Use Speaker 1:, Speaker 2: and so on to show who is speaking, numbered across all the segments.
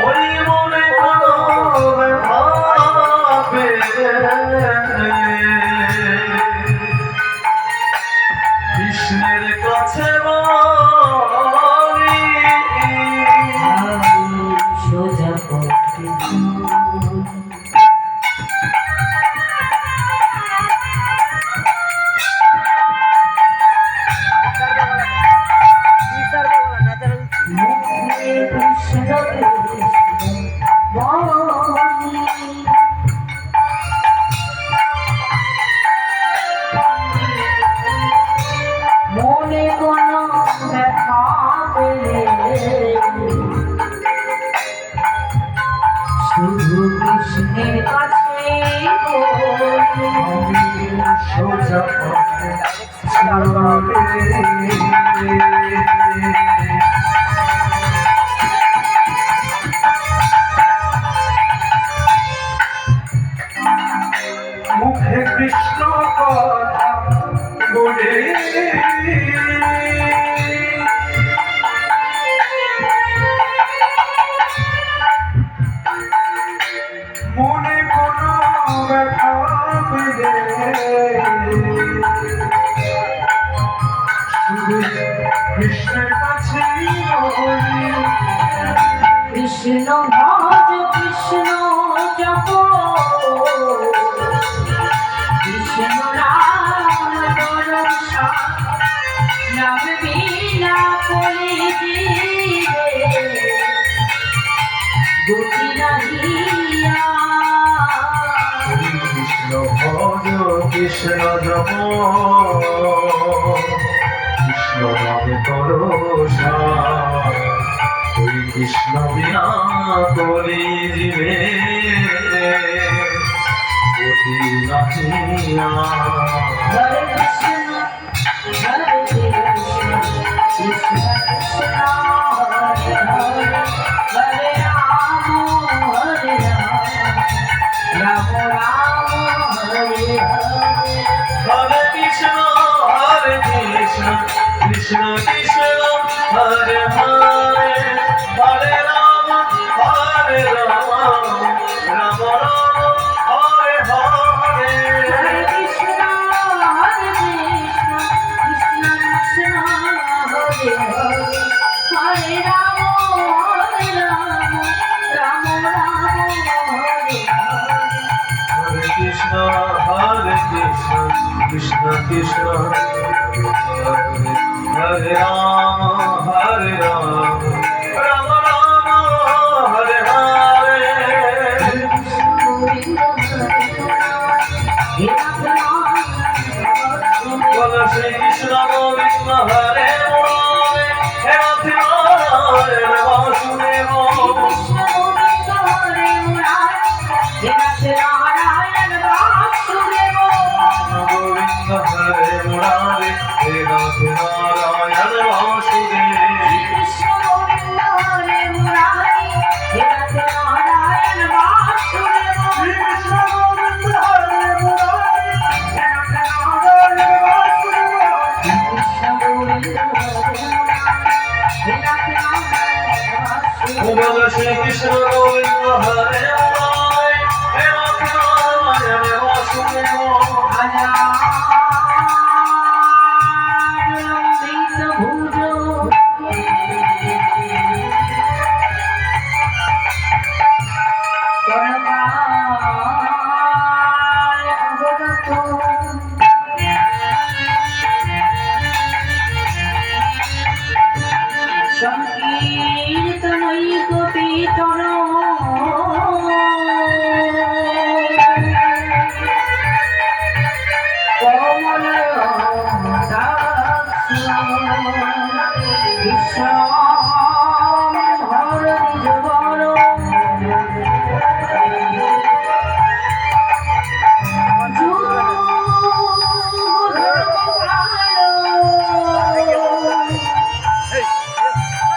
Speaker 1: ওই মনে করো ভাবে কৃষ্ণের কাছে বলি
Speaker 2: সোজা পথে মনে কোনো ব্যথা পেলে শুধু কৃষ্ণের কাছে
Speaker 1: সোজা পথে মুখে কৃষ্ণ কথা বলে মনে কোনো ব্যথা পেলে শুধু কৃষ্ণের কাছেই বলি
Speaker 2: কৃষ্ণ ভজ কৃষ্ণ জপ কৃষ্ণ রাম দর্শন নাম বিনা কলি জীবে গতি নাহিয়া
Speaker 1: কৃষ্ণ ভজ কৃষ্ণ জপ কৃষ্ণ নামে করো ওই কৃষ্ণ বিনা কলি জীবে গতি নাহিয়া
Speaker 2: হরে কৃষ্ণ কৃষ্ণ কৃষ্ণ হরে হরে হরে রাম রাম রাম হরে হরে
Speaker 1: হরে কৃষ্ণ কৃষ্ণ কৃষ্ণ হরে হরে হরে রাম রাম রাম হরে হরে
Speaker 2: হরে কৃষ্ণ কৃষ্ণ কৃষ্ণ হরে হরে হরে রাম রাম রাম হরে হরে
Speaker 1: হরে কৃষ্ণ কৃষ্ণ কৃষ্ণ হরে রাম রাম রাম হরে হরে বলো শ্রী কৃষ্ণ গোবিন্দ হরে মুরারে হে রাধে নারায়ণ বাসুদেব গোবিন্দ হরে মুরারে হে রাধে নারায়ণ বাসুদেব শ্রী কৃষ্ণ গোবিন্দ হরে মুরারে হে রাধে নারায়ণ বাসুদেব বলো শ্রী কৃষ্ণ গোবিন্দ হরে মুরারে হে রাধে নারায়ণ বাসুদেব
Speaker 2: সংকীর্তনই গোপীতর কমল বিশ্ব হর নিজবর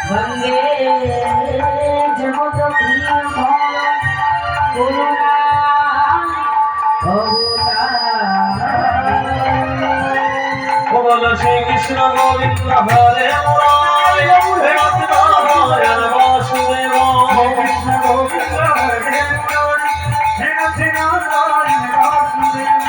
Speaker 2: বন্দে জগত প্রিয় করুণা অবতার
Speaker 1: বলো শ্রী কৃষ্ণ গোবিন্দ হরে মুরারি হে রাধে নারায়ণ বাসুদেব
Speaker 3: কৃষ্ণ গোবিন্দ হরে মুরারি হে রাধে নারায়ণ বাসুদেব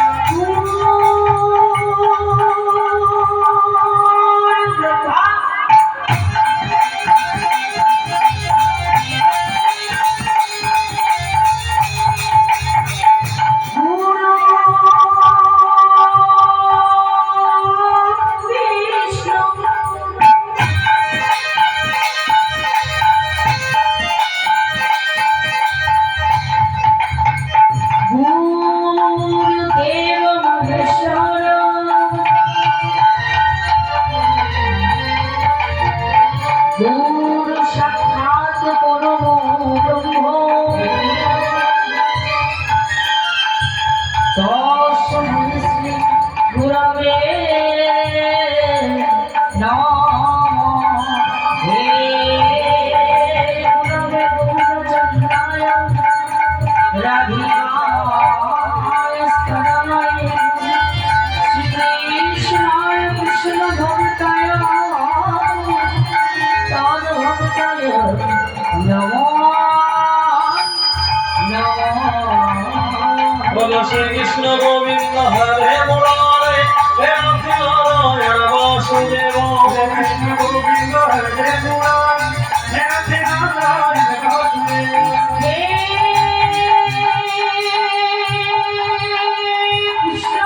Speaker 2: সাক্ষাৎ পরম ব্রহ্ম তস্मै শ্রী গুরবে নমঃ হে গুরবে গৌরচন্দ্রায় রাধিকায় স্তনায় শ্রীকৃষ্ণায় কৃষ্ণভক্তায় তদ্ভক্তায় নমঃ নমঃ
Speaker 1: বলো শ্রী কৃষ্ণ গোবিন্দ হরে মুরারি হে রাধে নারায়ণ বাসুদেব
Speaker 3: কৃষ্ণ গোবিন্দ হরে মুরারি হে রাধে নারায়ণ বাসুদেব
Speaker 2: হে কৃষ্ণ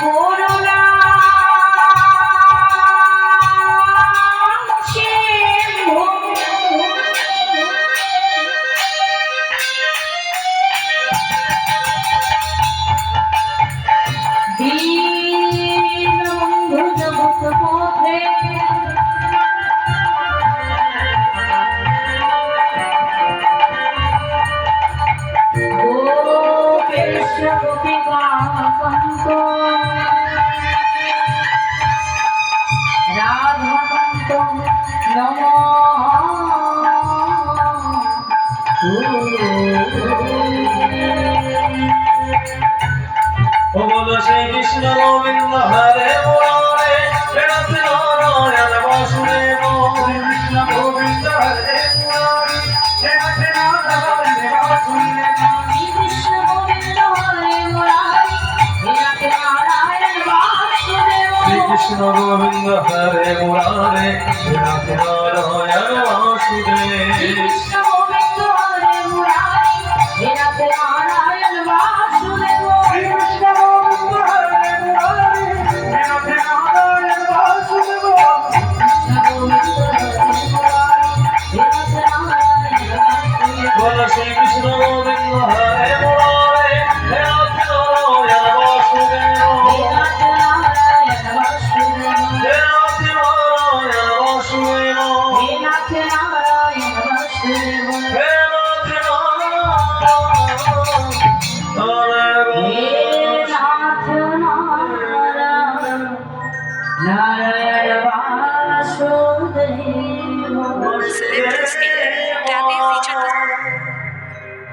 Speaker 2: করুণা সিন্ধু দীনবন্ধু জগৎ পথে গোপেশ গোপিকাকান্ত রাধাকান্ত
Speaker 1: ও বলো শ্রী কৃষ্ণ গোবিন্দ হরে মুরারি হে রাধে নারায়ণ বাসুদেব
Speaker 3: কৃষ্ণ গোবিন্দ হরে মুরারি হে রাধে নারায়ণ বাসুদেব
Speaker 2: কৃষ্ণ গোবিন্দ হরে মুরারি হে রাধে নারায়ণ বাসুদেব
Speaker 1: শ্রী কৃষ্ণ গোবিন্দ হরে মুরারি হে রাধে নারায়ণ বাসুদেব